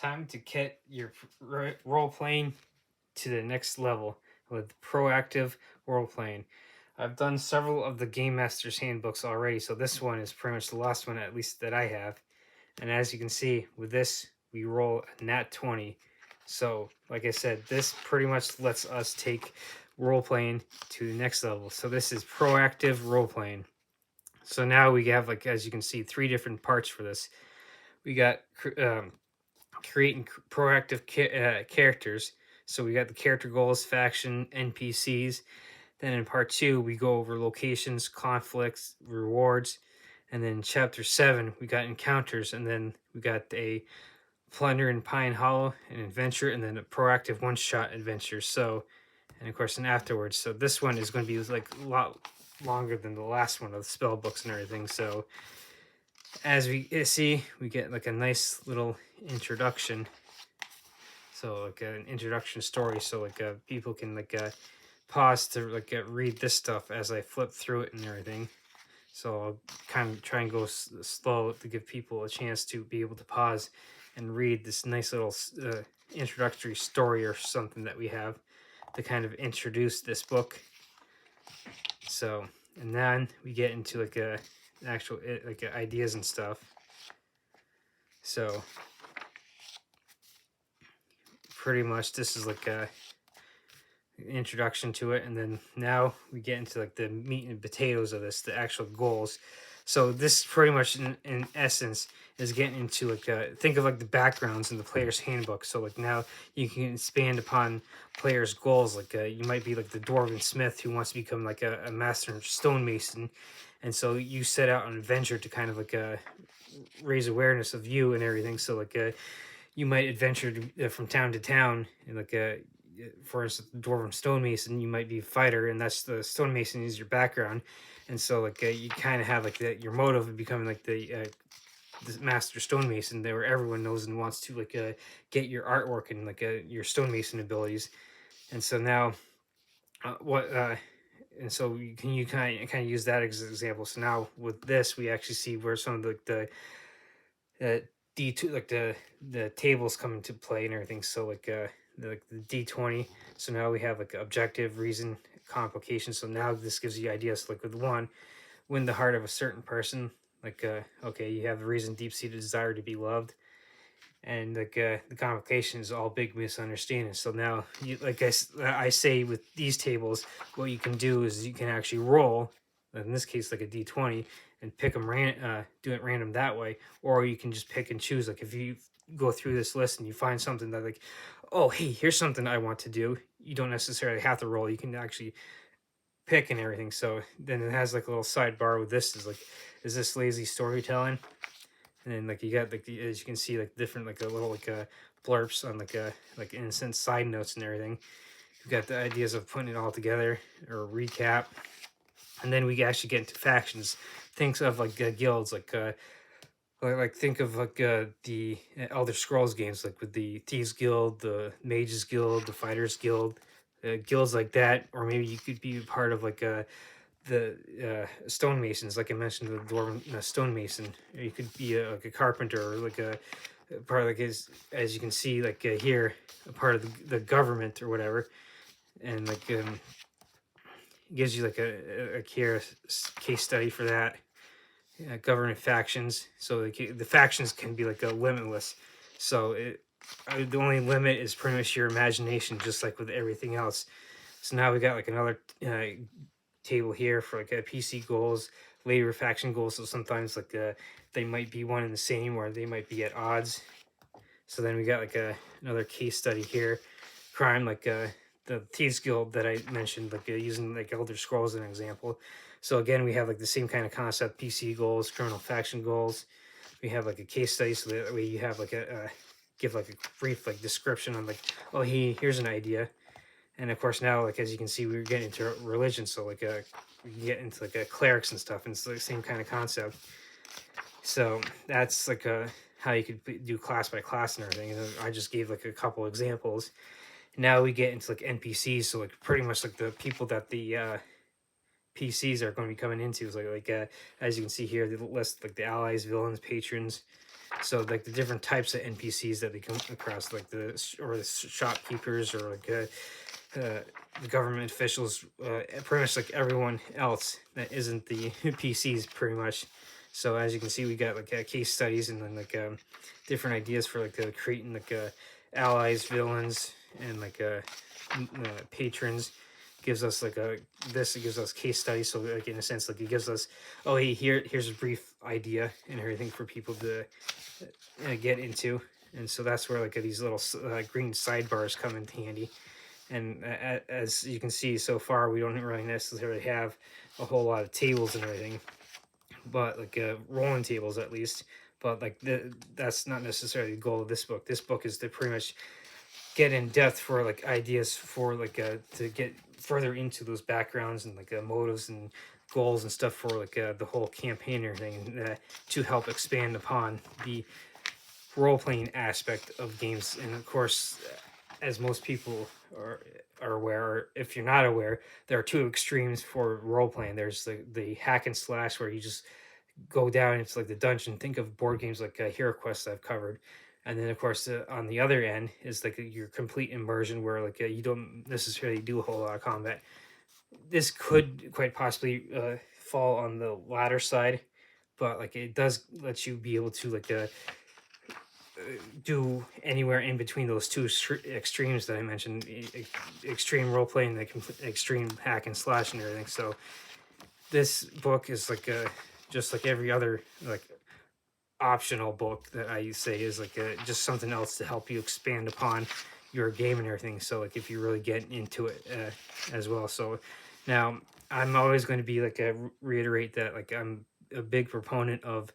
time to get your role playing to the next level with proactive role playing. I've done several of the Game Master's handbooks already, so this one is pretty much the last one, at least that I have. And as you can see, with this, we roll a nat 20. So, like I said, this pretty much lets us take role playing to the next level. So, this is proactive role playing. So, now we have, like, as you can see, three different parts for this. We got creating proactive characters. So we got the character goals, faction, NPCs. Then in part 2, we go over locations, conflicts, rewards. And then chapter 7, we got encounters. And then we got a plunder in Pine Hollow, an adventure, and then a proactive one-shot adventure. So, and of course, and afterwards. So this one is going to be like a lot longer than the last one of the spell books and everything. So as we see, we get like a nice little introduction. So like an introduction story, so like people can like pause to like read this stuff as I flip through it and everything. So I'll kind of try and go slow to give people a chance to be able to pause and read this nice little introductory story or something that we have to kind of introduce this book. So, and then we get into like a actual like ideas and stuff. So pretty much this is like a introduction to it, and then now we get into like the meat and potatoes of this, the actual goals. So this pretty much in essence is getting into like think of like the backgrounds in the player's handbook. So like now you can expand upon players' goals. Like you might be like the dwarven smith who wants to become like a master stonemason, and so you set out an adventure to kind of like raise awareness of you and everything. So like you might adventure from town to town, and like for instance, the dwarven stonemason, you might be a fighter, and that's the stonemason is your background, and so like you kind of have like your motive of becoming like the master stonemason, there where everyone knows and wants to like get your artwork and like your stonemason abilities, and so now what and so you kind of use that as an example. So now with this, we actually see where some of the D2 like the tables come into play and everything. So like the D20. So now we have like objective, reason, complication. So now this gives you ideas. Like with one, win the heart of a certain person. Like okay, you have the reason, deep seated desire to be loved, and like the complication is all big misunderstandings. So now you like I say with these tables, what you can do is you can actually roll. In this case, like a D20, and pick them do it random that way, or you can just pick and choose. Like if you go through this list and you find something that like, oh hey, here's something I want to do. You don't necessarily have to roll. You can actually pick and everything. So then it has like a little sidebar with this is like, is this lazy storytelling? And then like you got like as you can see like different like a little like blurbs on like innocent side notes and everything. You've got the ideas of putting it all together or recap, and then we actually get into factions. Think of like guilds, like think of like the Elder Scrolls games, like with the Thieves Guild, the Mages Guild, the Fighters Guild, guilds like that. Or maybe you could be part of like the stonemasons, like I mentioned, the dwarven stonemason. Or you could be like a carpenter, or like a part of like as you can see like here, a part of the government or whatever, and like gives you like a case study for that. Government factions. So the factions can be like a limitless. So the only limit is pretty much your imagination, just like with everything else. So now we got like another table here for like PC goals, labor faction goals. So sometimes like they might be one and the same, or they might be at odds. So then we got like another case study here, crime like the Thieves Guild that I mentioned, like using like Elder Scrolls as an example. So again, we have like the same kind of concept: PC goals, criminal faction goals. We have like a case study, so that way you have like a give like a brief like description on like, oh, here's an idea. And of course now, like as you can see, we're getting into religion, so like we get into like clerics and stuff, and it's the same kind of concept. So that's like how you could do class by class and everything. And I just gave like a couple examples. Now we get into like NPCs, so like pretty much like the people that the PCs are going to be coming into. Is like as you can see here, the list like the allies, villains, patrons, So like the different types of NPCs that they come across, like the shopkeepers, or like the government officials, pretty much like everyone else that isn't the PCs, pretty much. So as you can see, we got like case studies, and then like different ideas for like creating like allies, villains, and like patrons. Gives us like it gives us case studies. So like in a sense, like it gives us, oh hey, here's a brief idea and everything for people to get into. And so that's where like these little green sidebars come in handy. And as you can see so far, we don't really necessarily have a whole lot of tables and everything, but like rolling tables at least. But like that's not necessarily the goal of this book. This book is to pretty much get in depth for like ideas for like to get further into those backgrounds and like motives and goals and stuff for like the whole campaign and everything, to help expand upon the role-playing aspect of games. And of course, as most people are aware, or if you're not aware, there are two extremes for role-playing. There's the hack and slash, where you just go down into like the dungeon. Think of board games like Hero Quest I've covered. And then of course on the other end is like your complete immersion, where like you don't necessarily do a whole lot of combat. This could quite possibly fall on the latter side, but like it does let you be able to like do anywhere in between those two extremes that I mentioned, extreme role playing, the extreme hack and slash and everything. So this book is like just like every other like optional book that I say is like just something else to help you expand upon your game and everything. So like if you really get into it as well. So now I'm always going to be like reiterate that like I'm a big proponent of,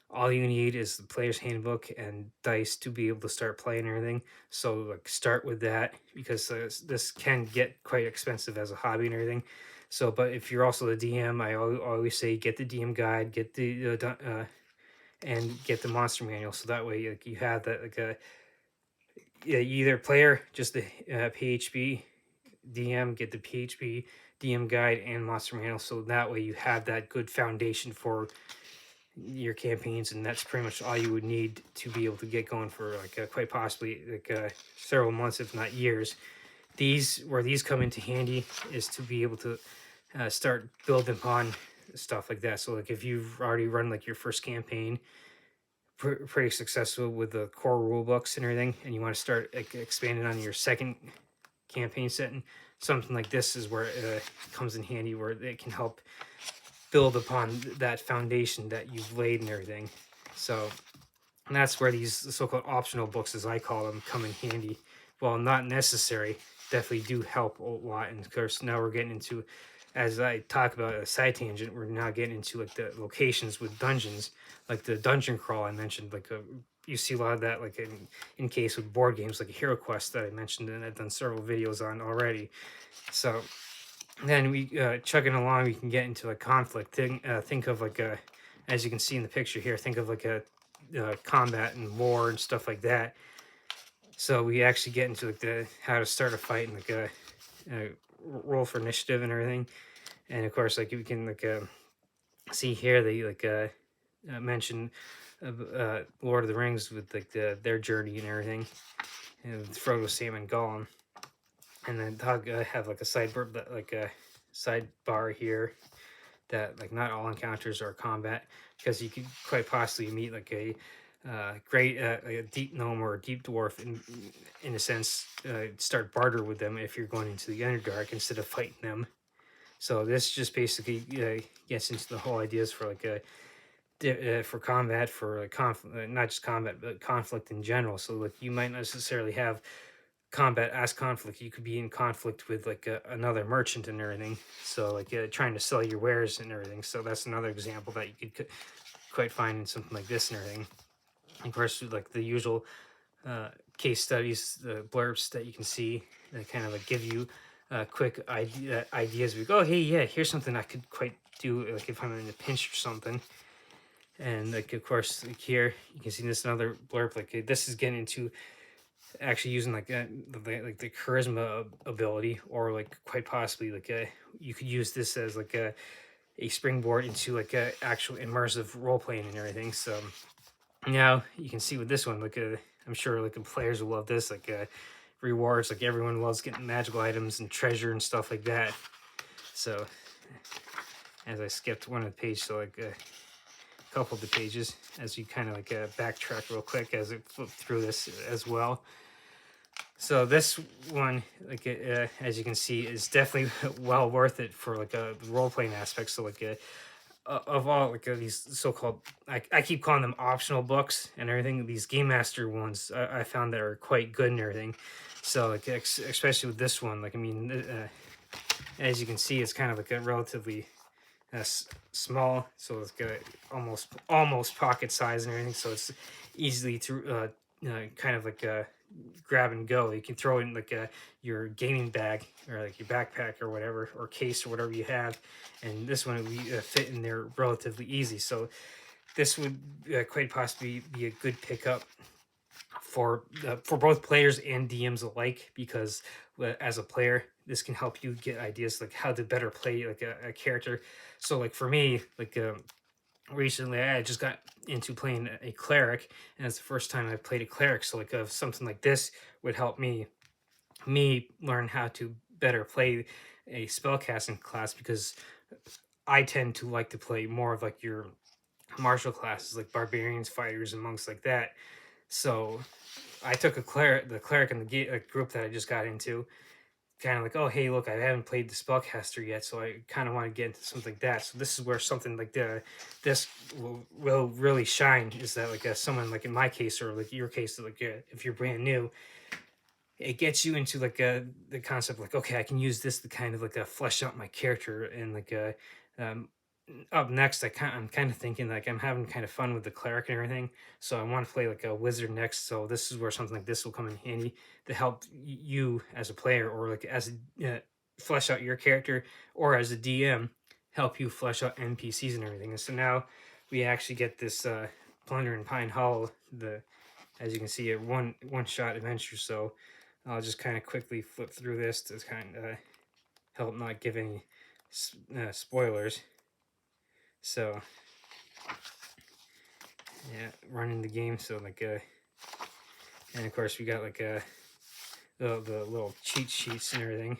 all you need is the player's handbook and dice to be able to start playing everything. So like start with that, because this can get quite expensive as a hobby and everything. So but if you're also the DM, I always say get the DM guide, get the and get the monster manual, so that way like you have that like a, yeah, either player just the PHB, DM get the PHB, DM guide, and monster manual, so that way you have that good foundation for your campaigns. And that's pretty much all you would need to be able to get going for like quite possibly like several months, if not years. Where these come into handy is to be able to start building upon stuff like that. So like if you've already run like your first campaign pretty successful with the core rule books and everything, and you want to start like expanding on your second campaign setting, something like this is where it comes in handy, where it can help build upon that foundation that you've laid and everything. So, and that's where these so-called optional books, as I call them, come in handy. While not necessary, definitely do help a lot. And of course, now we're getting into, as I talk about a side tangent, we're now getting into like the locations with dungeons, like the dungeon crawl I mentioned. Like you see a lot of that, like in case with board games, like Hero Quest that I mentioned, and I've done several videos on already. So then we chugging along, we can get into a conflict. Think of like a, as you can see in the picture here, think of like a combat and war and stuff like that. So we actually get into like the how to start a fight and like a roll for initiative and everything. And of course, like we can like see here they like mention Lord of the Rings with like their journey and everything, and Frodo, Sam, and Gollum. And then Dog have like a sidebar, like a sidebar here, that like not all encounters are combat, because you could quite possibly meet like a great a deep gnome or a deep dwarf, in a sense, start barter with them if you're going into the Underdark instead of fighting them. So this just basically gets into the whole ideas for like for combat, for like not just combat but conflict in general. So like you might not necessarily have combat as conflict, you could be in conflict with like another merchant and everything, so like trying to sell your wares and everything. So that's another example that you could quite find in something like this and everything. Of course, like the usual case studies, the blurbs that you can see that kind of like give you quick ideas. We go, oh, hey, yeah, here's something I could quite do, like if I'm in a pinch or something. And like of course, like here you can see this another blurb, like this is getting into actually using like the charisma ability, or like quite possibly like you could use this as like a springboard into like a actual immersive role playing and everything. So Now you can see with this one, like I'm sure like the players will love this, like rewards, like everyone loves getting magical items and treasure and stuff like that. So as I skipped one of the pages, so like a couple of the pages, as you kind of like backtrack real quick as I flip through this as well. So this one, like as you can see, is definitely well worth it for like a role playing aspect. So like of all like these so-called, I keep calling them optional books and everything, these game master ones I found that are quite good and everything. So like especially with this one, like I mean as you can see, it's kind of like a relatively small, so it's got almost pocket size and everything, so it's easily to kind of like grab and go. You can throw it in like your gaming bag or like your backpack or whatever, or case or whatever you have, and this one would fit in there relatively easy. So this would quite possibly be a good pickup for both players and DMs alike, because as a player, this can help you get ideas like how to better play like a character. So like for me, like recently I just got into playing a cleric, and it's the first time I played a cleric. So like something like this would help me learn how to better play a spellcasting class, because I tend to like to play more of like your martial classes, like barbarians, fighters, and monks like that. So I took the cleric in the group that I just got into, kind of like, oh hey, look, I haven't played the spellcaster yet, so I kind of want to get into something like that. So this is where something like this will really shine. Is that like someone like in my case, or like your case, like if you're brand new, it gets you into like the concept like, okay, I can use this to kind of like flesh out my character. And like um up next, I'm kind of thinking like I'm having kind of fun with the cleric and everything, so I want to play like a wizard next. So this is where something like this will come in handy to help you as a player, or like as flesh out your character, or as a DM help you flesh out NPCs and everything. And so now we actually get this Plunder in Pine Hollow, the, as you can see, a one shot adventure. So I'll just kind of quickly flip through this to kind of help not give any spoilers. So yeah, running the game. So like and of course we got like the little cheat sheets and everything.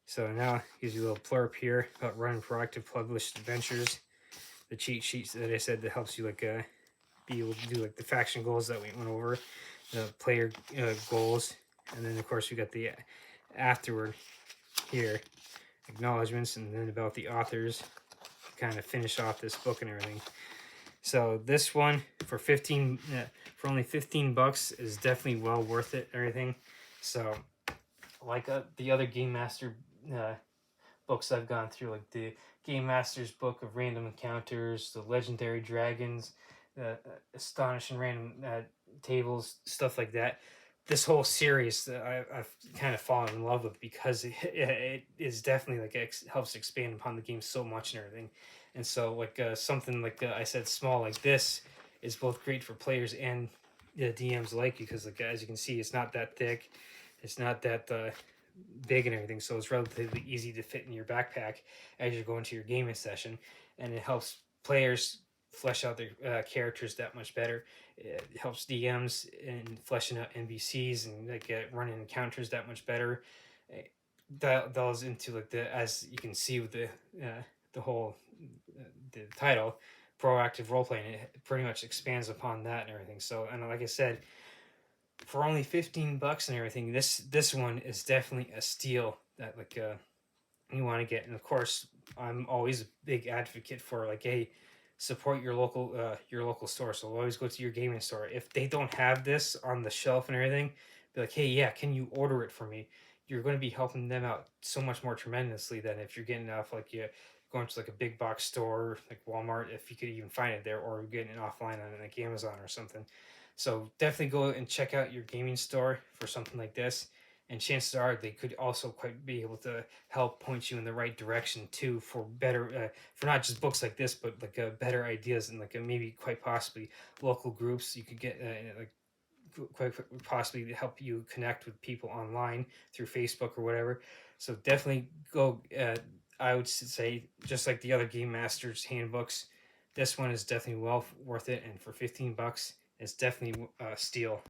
So now it gives you a little blurb here about running proactive published adventures. The cheat sheets that I said that helps you like be able to do like the faction goals that we went over, the player goals, and then of course we got the afterward here, acknowledgments, and then about the authors, kind of finish off this book and everything. So this one for for only $15 is definitely well worth it. Everything. So like the other Game Master books I've gone through, like the Game Master's book of random encounters, the legendary dragons, astonishing random tables, stuff like that. This whole series that I've kind of fallen in love with, because it is definitely like helps expand upon the game so much and everything. And so like something like I said, small like this is both great for players and DMs alike, because like as you can see, it's not that thick, it's not that big and everything, so it's relatively easy to fit in your backpack as you're going to your gaming session, and it helps players flesh out their characters that much better. It helps DMs in fleshing out NPCs and like running encounters that much better. That delves into like as you can see with the whole the title, proactive role playing. It pretty much expands upon that and everything. So, and like I said, for only $15 and everything, this one is definitely a steal that like you want to get. And of course, I'm always a big advocate for like, hey, support your local store. So always go to your gaming store. If they don't have this on the shelf and everything, be like, hey, yeah, can you order it for me? You're going to be helping them out so much more tremendously than if you're getting it off like going to like a big box store like Walmart, if you could even find it there, or getting it offline on like Amazon or something. So definitely go and check out your gaming store for something like this, and chances are they could also quite be able to help point you in the right direction too, for better for not just books like this, but like better ideas, and like maybe quite possibly local groups you could get like quite possibly help you connect with people online through Facebook or whatever. So definitely go. I would say, just like the other game masters handbooks, this one is definitely well worth it, and for 15 bucks, it's definitely a steal.